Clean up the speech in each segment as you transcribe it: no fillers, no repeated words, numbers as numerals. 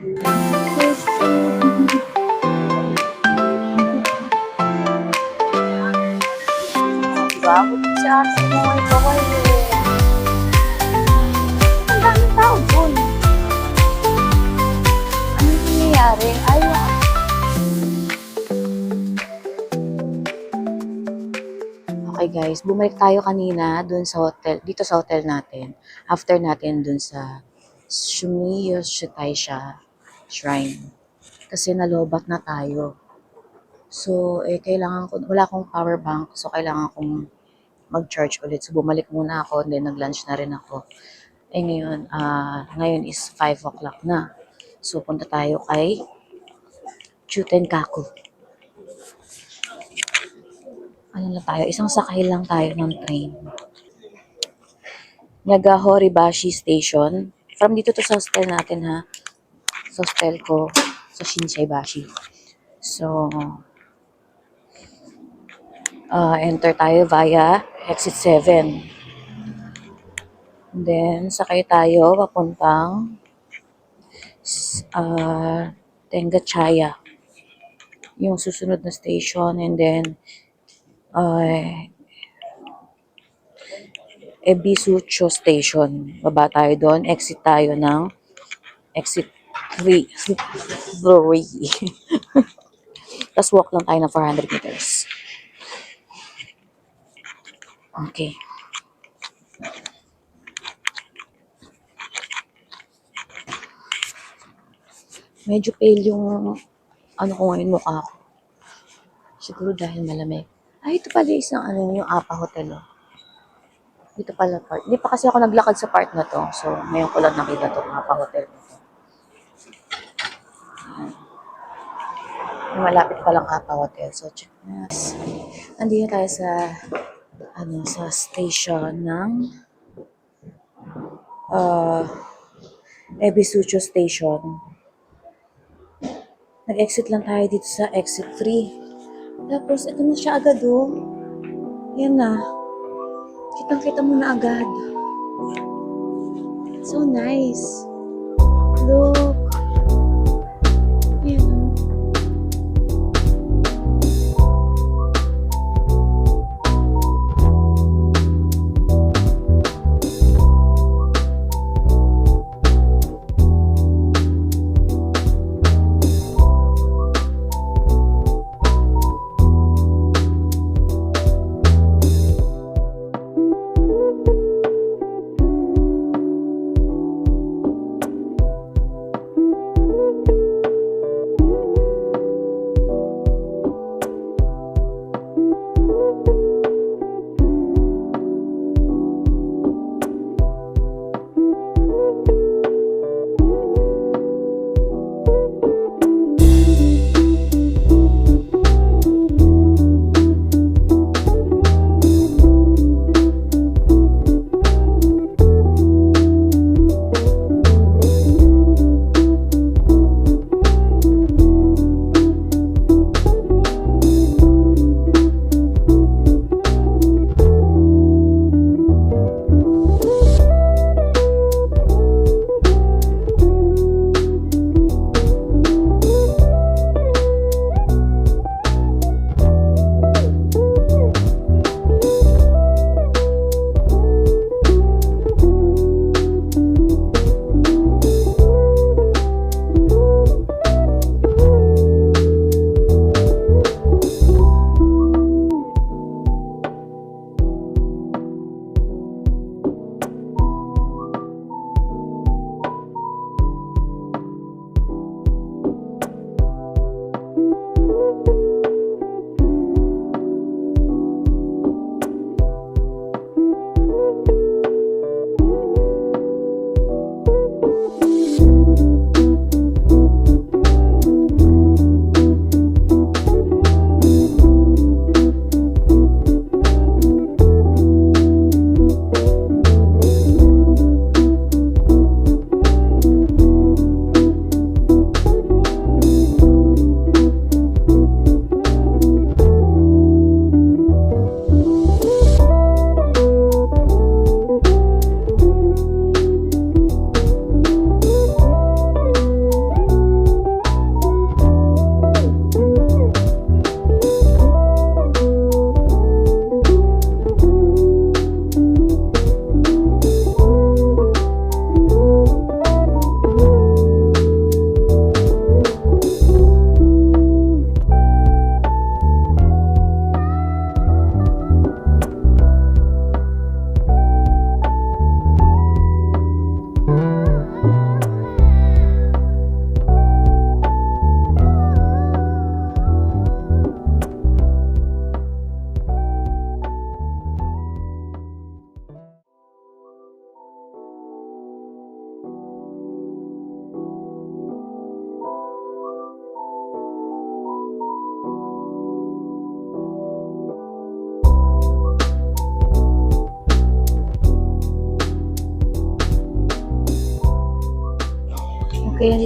Diba? Buti si ate mo ay kawal eh. Ang daming tao dun. Anong nangyayari? Okay guys, bumalik tayo kanina dun sa hotel, dito sa hotel natin. After natin dun sa Sumiyo Shitaisha Shrine. Kasi nalobat na tayo. So, kailangan ko, wala akong power bank, so kailangan kong mag-charge ulit. So, bumalik muna ako, then nag-lunch na rin ako. Ngayon is 5 o'clock na. So, punta tayo kay Chutenkaku. Ano lang tayo, isang sakay lang tayo ng train. Nagahoribashi Station. From dito to sa hostel natin ha. Sa hostel ko, sa Shinsaibashi. So, enter tayo via exit 7. Then, sakay tayo papuntang Tengachaya. Yung susunod na station. And then, Ebisucho Station. Baba tayo doon. Exit tayo ng exit 3. Tapos walk lang tayo ng 400 meters. Okay. Medyo pale yung ano ko ngayon, mukha ko. Siguro dahil malamig. Ay, ito pala isang yung Apa Hotel. Oh. Dito pala part. Hindi pa kasi ako naglakad sa part na to. So, ngayon ko lang nakita itong Apa Hotel. Malapit pa lang Apa Hotel. So, check na. Nandito tayo sa sa station ng Ebisucho Station. Nag-exit lang tayo dito sa exit 3. Tapos, ito na siya agad oh. Yan na. Kitang-kita mo na agad. So nice. Look. Yan.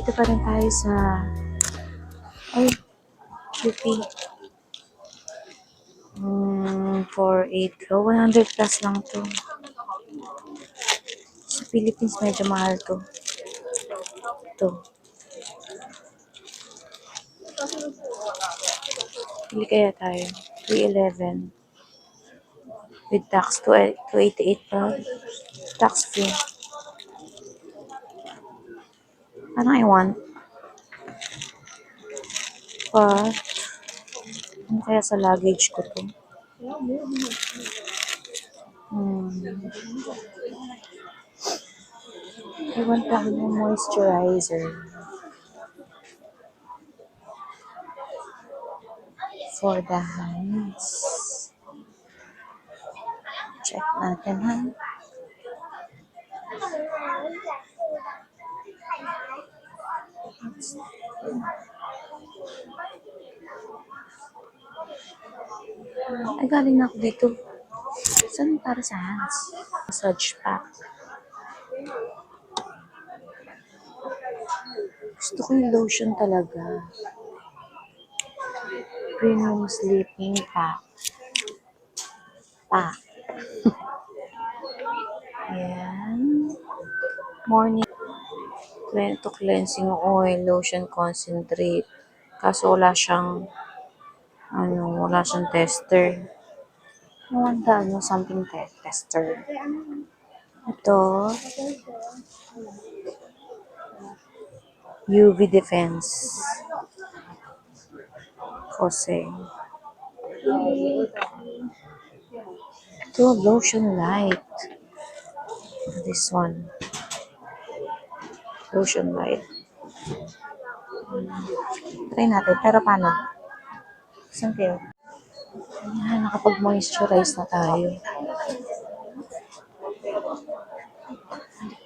Dito pa rin tayo sa... Ay, UP. 480. 100 plus lang to. Sa Philippines, medyo mahal to. Ito. Pili kaya tayo. 311. With tax, 288 pa. Tax free. Ano I want? But, ano kaya sa luggage ko to? I want the moisturizer. For the hands. Check natin ha. Ay, galing na ako dito. Saan para sa hands? Massage pack. Gusto ko yung lotion talaga. Premium sleeping pack. Ayan. Morning to cleansing oil, lotion concentrate. Kaso wala siyang tester. I want the something tester. Ito, UV defense. Kasi ito, lotion light. This one. Lotion light. Try natin. Pero paano? Saan kayo? Ayan, nakapag-moisturize na tayo.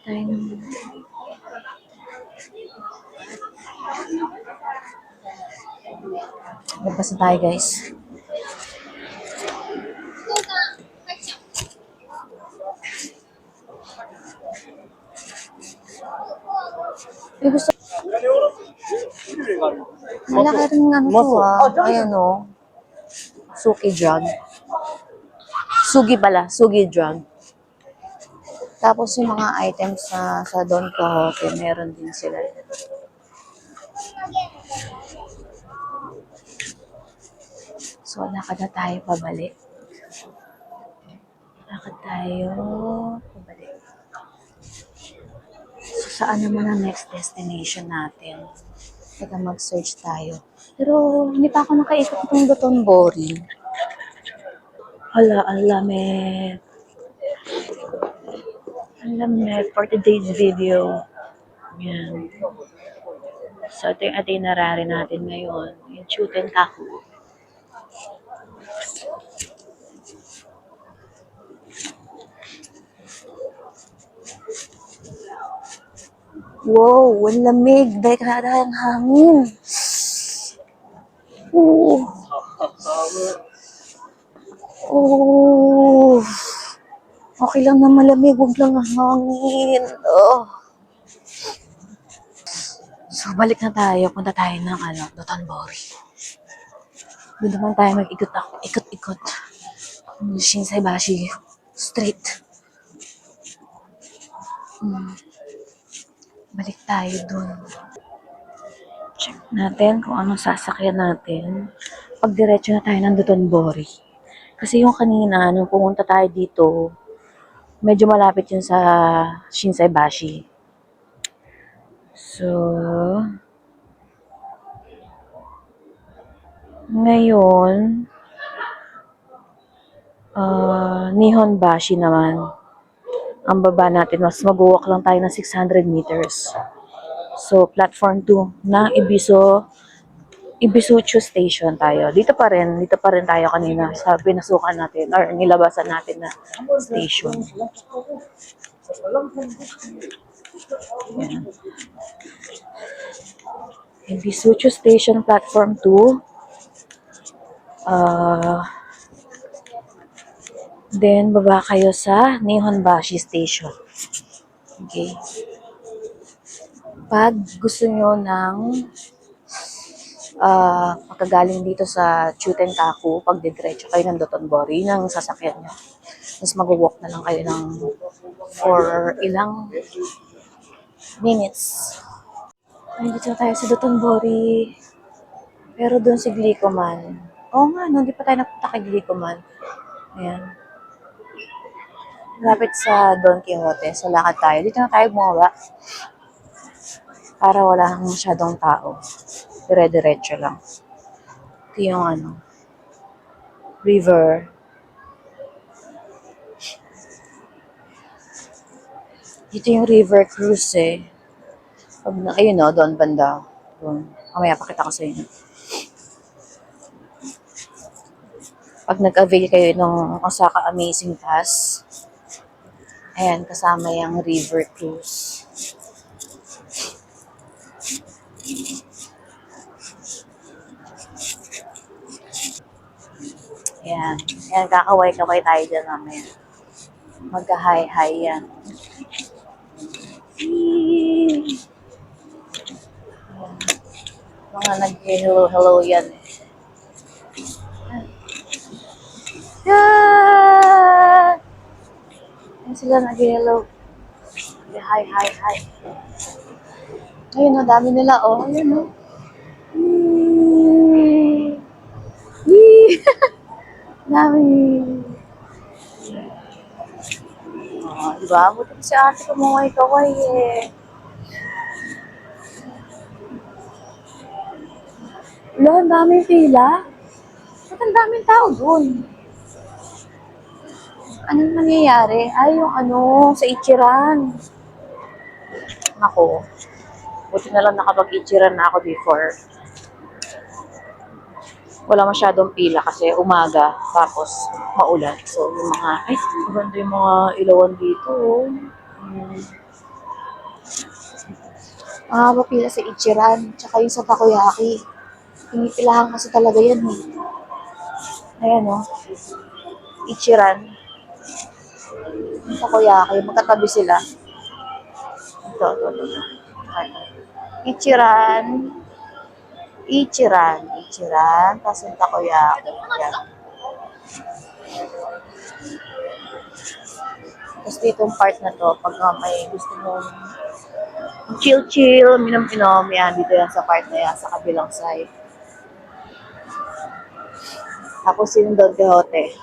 Tayo naman. Labas na tayo, guys. Gusto. Malaki rin nga to Ayan o. Suki drug. Sugi drug. Tapos yung mga items sa Don Quixote, meron din sila. So, lakad na tayo pabalik. So, saan naman ang next destination natin? Teka, mag-search tayo. Pero, hindi pa ako nakaikot ng Dotonbori. Ang lamig for today's video. Yan. So, ito yung itinerary natin ngayon. Yung Chutenkaku. Wow, ang lamig. Dahil ang hangin. Oh. Okay lang na malamig, huwag lang ang hangin. So, balik na tayo. Punta tayo ng Dotonbori. Doon naman tayo ikot-ikot. Shinsaibashi Street. Balik tayo doon. Check natin kung anong sasakyan natin. Pag diretso na tayo ng Dotonbori. Kasi yung kanina, nung pumunta tayo dito, medyo malapit yun sa Shinsaibashi. So, ngayon, Nihonbashi naman. Ang baba natin, mas mag-walk lang tayo ng 600 meters. So, platform 2 ng Ibisuchu Station tayo. Dito pa rin tayo kanina sa pinasukan natin or nilabasan natin na station. Yan. Ibisuchu Station, platform 2. Then, baba kayo sa Nihonbashi Station. Okay. Pag gusto nyo ng pagkagaling dito sa Chuten-Kaku, pag didiretso kayo ng Dotonbori, ng sasakyan nyo. Tapos mag-walk na lang kayo ng for ilang minutes. Ay, dito na tayo sa Dotonbori. Pero doon si Glicoman. Oo nga, no, hindi pa tayo napunta kay Glicoman. Ayan. Lapit sa Don Quixote. So, lakad tayo. Dito na tayo bumaba. Para wala nang masyadong tao. Dire-diretso lang. Ito yung river. Dito yung river cruise eh. Ayun no, doon banda. Doon. Mamaya pakita ko sa inyo. Pag nag-avail kayo ng Osaka Amazing Pass, ayan, kasama yung river cruise. Ayan. Ayan, kakaway-kaway tayo dyan mamaya. Magka-hi-hi yan. Mga nag-hello-hello yan. Yan! Ayan sila nag-hello. Hi, hi, hi. Ayun, no, dami nila, oh. Ayun, no. Dami. Oh, diba? Buti si ate kumaway-kaway eh. Wala, ang daming pila. Ba't ang daming tao dun? Anong nangyayari? Ay, yung sa Ichiran. Ako, buti na lang nakapag-Ichiran na ako before. Wala masyadong pila kasi umaga, tapos maulan. So, yung maganda yung mga ilawan dito. Mapila sa Ichiran, tsaka yung sa Takoyaki. Pinipilahan kasi talaga yan eh. Ayan o, Ichiran. Yung Takoyaki, magkatabi sila. Ito. Ichiran. Tapos yung Takoyaki. Yan. Tapos dito yung part na to, pag may gusto mong chill, minom-inom, yan, dito yan sa part na yan, sa kabilang side. Tapos yung Don Quixote.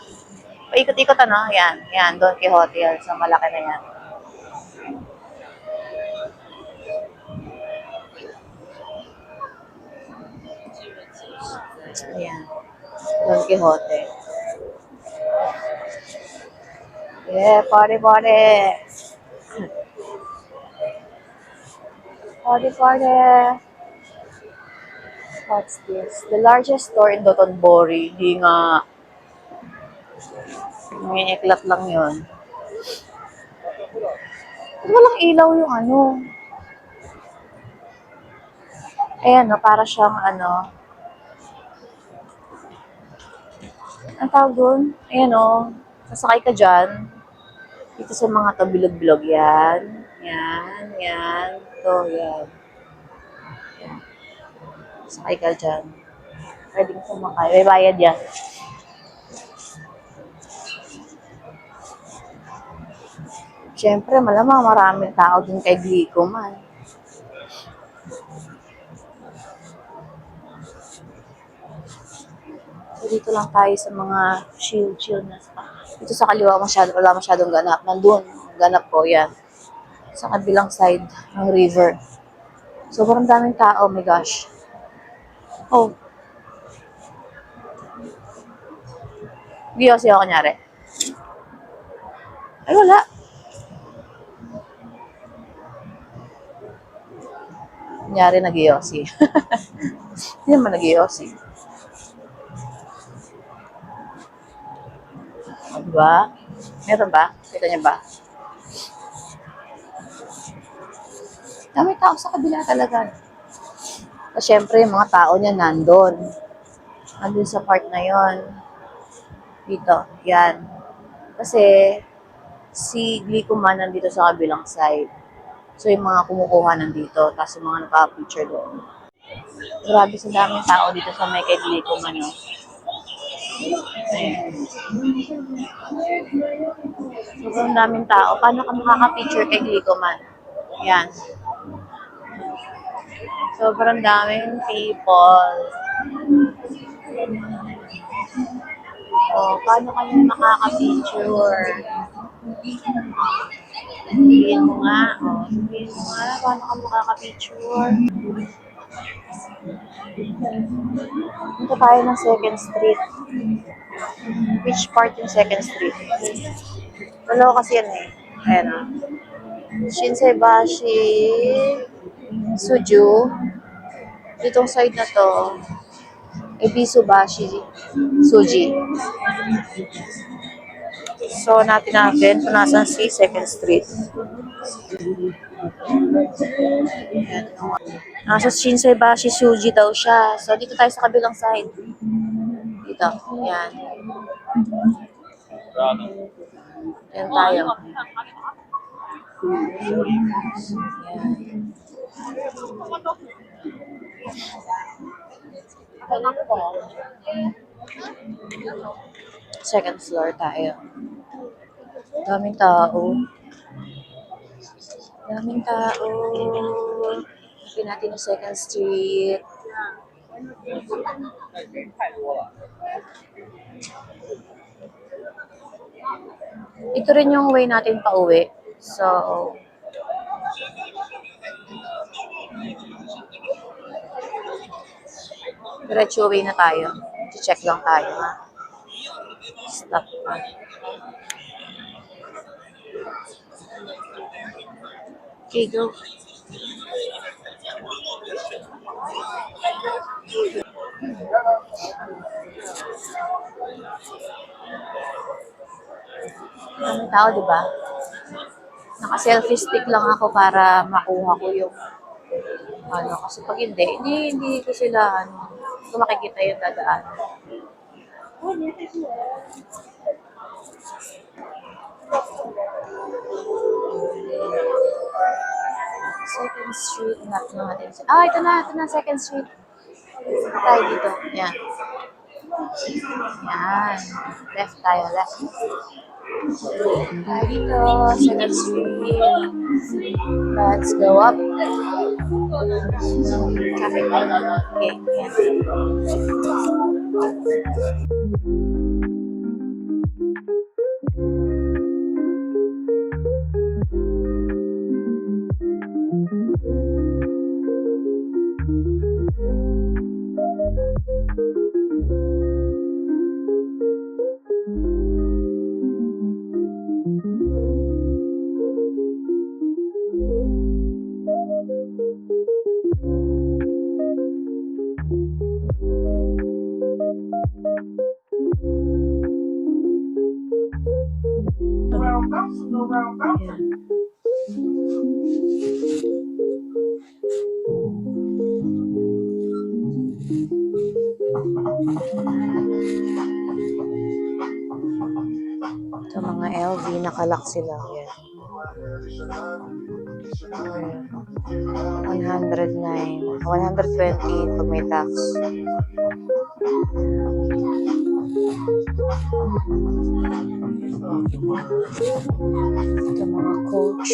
Paikot-ikot yan, Don Quixote yan, sa malaki na yan. Ayan, Don Quixote. Yeah, party. What's this? The largest store in Dotonbori. Hindi nga. Ngayeklat lang yun. Walang ilaw yung Ayan, no, para siyang ang tawag doon? Ayan, no, sasakay ka dyan. Dito sa mga tabilog-bilog yan. Yan. Ito, yan. Sakay ka dyan. Pwedeng sumakay. May bayad yan. Siyempre, malamang maraming tao din kay Glicoman. So, dito lang tayo sa mga chill na spot. Dito sa kaliwa wala masyadong ganap. Nandun, ganap po, yan. Sa kabilang side ng river. Sobrang daming tao, oh my gosh. Oh. Giyosi ako kunyari. Ay, wala. Kunyari nag-Giyosi. Hindi naman nag-Giyosi. Diba? Meron ba? Kita niya ba? Dami tao sa kabila talaga. So, syempre, yung mga tao niya nandun sa part na yon. Dito, yan. Kasi, si Glicoman nandito sa kabilang side. So, yung mga kumukuha nandito, tapos yung mga naka-picture doon. Grabe sa daming tao dito sa may kay Glico man, no? Sobrang daming tao. Paano ka makaka-picture kay Glico man? Yan. Sobrang daming people. Oh, paano kayo makaka-picture? Sabihin mo nga. Oh, sabihin mo nga. Paano ka makaka-picture? Dito tayo ng 2nd Street. Which part yung 2nd Street? Dalawa kasi yan eh. Ayan o. Shinsaibashi, Suju. Ditong side na to, Ebisubashi, Suji. So, natin kung nasan si 2nd Street. Ayan. Nasa Shinsaibashi, Suji daw siya. So, dito tayo sa kabilang side. Dito. Ayan. Ayan tayo. Ayan. Second floor tayo. Daming tao. Daming tao. Hanapin natin yung 2nd Street. Ito rin yung way natin pa uwi. So, diretso way na tayo. Check lang tayo, ha? Stop pa. Okay, go. Ang tao, di ba? Naka-selfie stick lang ako para makuha ko yung kasi pag hindi ko sila, hindi ko makikita yung dadaan. Second Street, not natin. Ito na, 2nd Street. Tayo dito. Yan. Yan. Left tayo, left. Tayo dito, 2nd Street. Let's go up. Traffic. Okay, yan. Ito mga LV, nakalak sila. Yan. 109, 120 pag may tax. Ito mga Coach.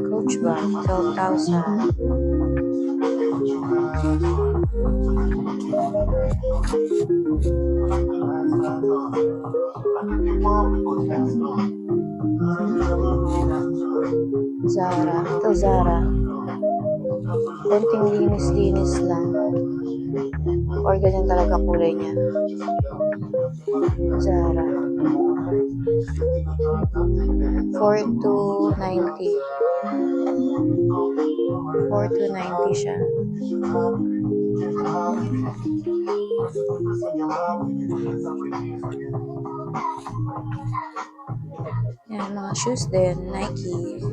Coach ba? 12,000. Zara. Ito Zara. Konting linis-linis lang. Or ganyan talaga kulay niya. Zara. 4,290. 4,290 siya. Yan, mga shoes din. Nike.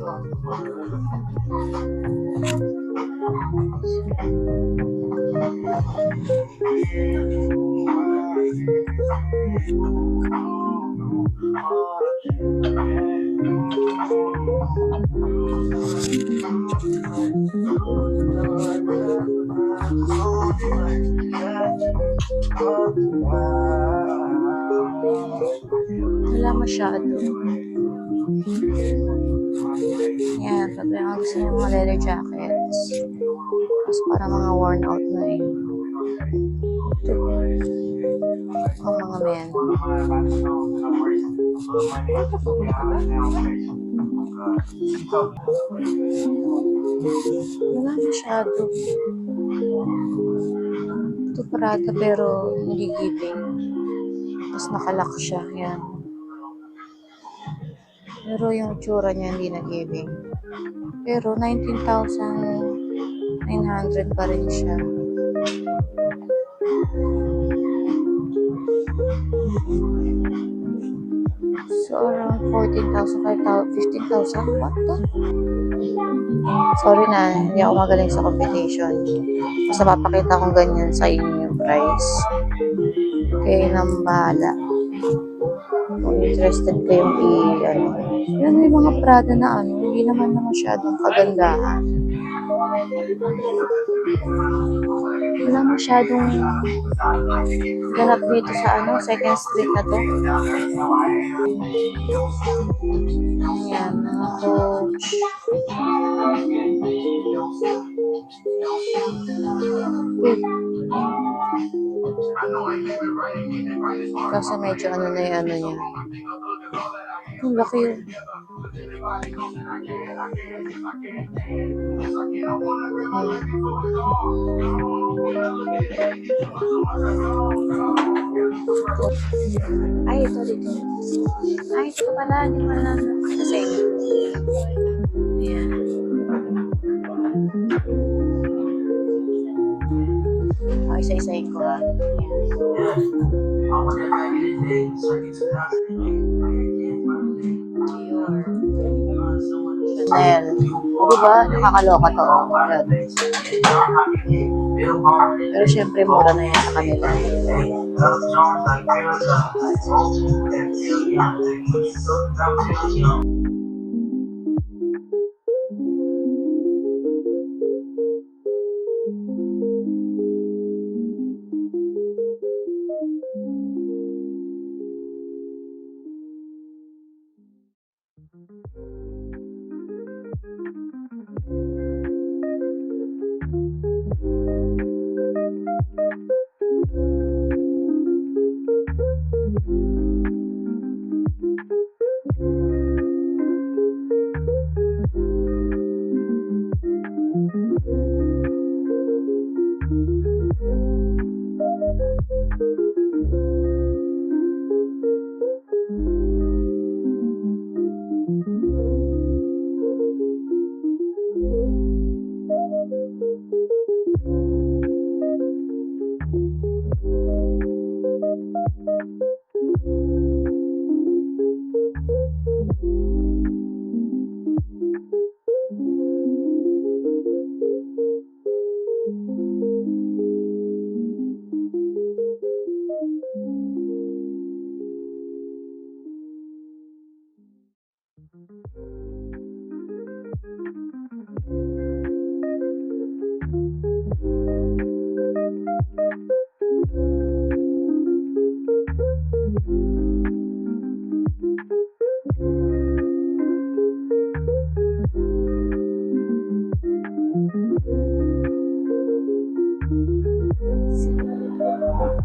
Wala masyado. Yan, pag may gusto ng mga leather jackets. Tapos para mga worn out na eh. Ito. Ang mga men. Wala masyado. Ito Prada pero hindi giving. Tapos nakalock siya. Yan. Pero yung tsura niya hindi na giving. Pero 19,900 pa rin siya. So around 14,000, 15,000. What the? Sorry na, hindi ako magaling sa computation. Basta papakita kong ganyan sa inyo yung price. Okay, nang bahala. Kung interested kayong yan may mga Prada na hindi naman na masyadong kagandahan. Wala masyadong ganap dito sa second street na to. Ayan, mga Coach. Kasi medyo na yung niya. Ang laki yun. Ay, ito dito. Ay, ito pala. Hindi pala. Kasi, ayan. Isa-isahin ko ha. Chanel. O diba? Nakakaloka to. Pero syempre mura na yan sa kanila.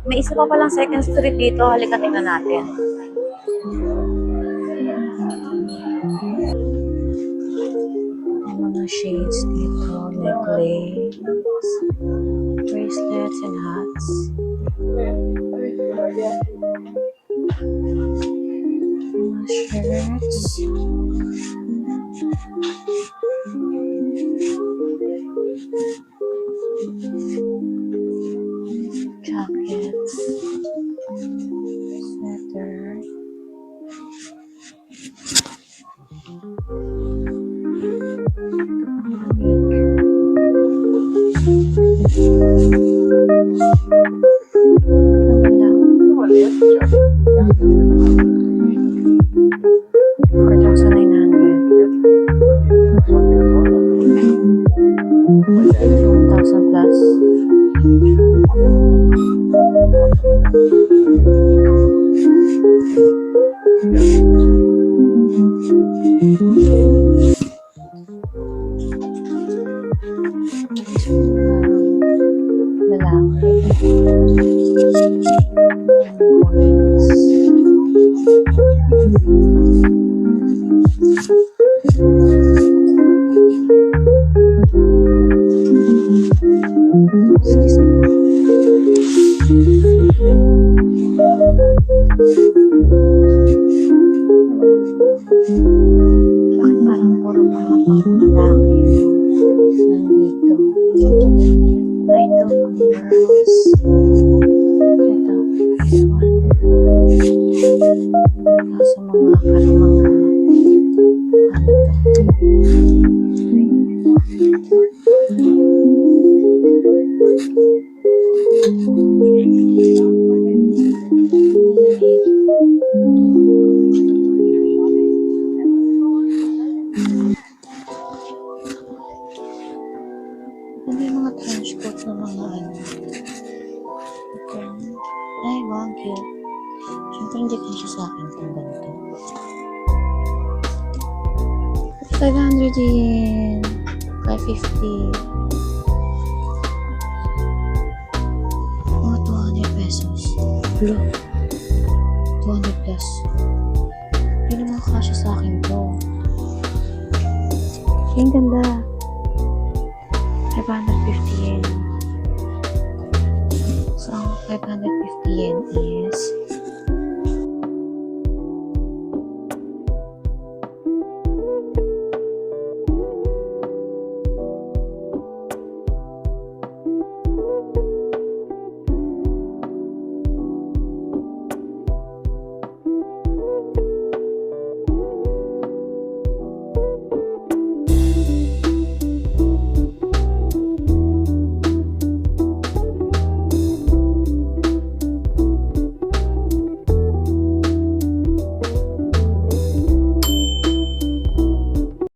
May isa pa palang second street dito. Halika tingnan natin. Mga shades dito. Necklace. Bracelets and hats. Mga shirts. Jackets. Sweater. Ang ganda. Lalaki. Excuse me. Bakit parang puro mga pang-lalaki nandito? Ay, ito pang girls. Ito, this one. Kaso mga parang mga ano to? Ano yung mga trench coat na mga ano? Ito. Ay, wow, cute. Siyempre hindi kasi sa akin itong ganito. 500 yen. 550. Mga 200 pesos. Blue. 200 plus. Hindi naman kasya sa akin to. Ang ganda. 550 yen. So, 550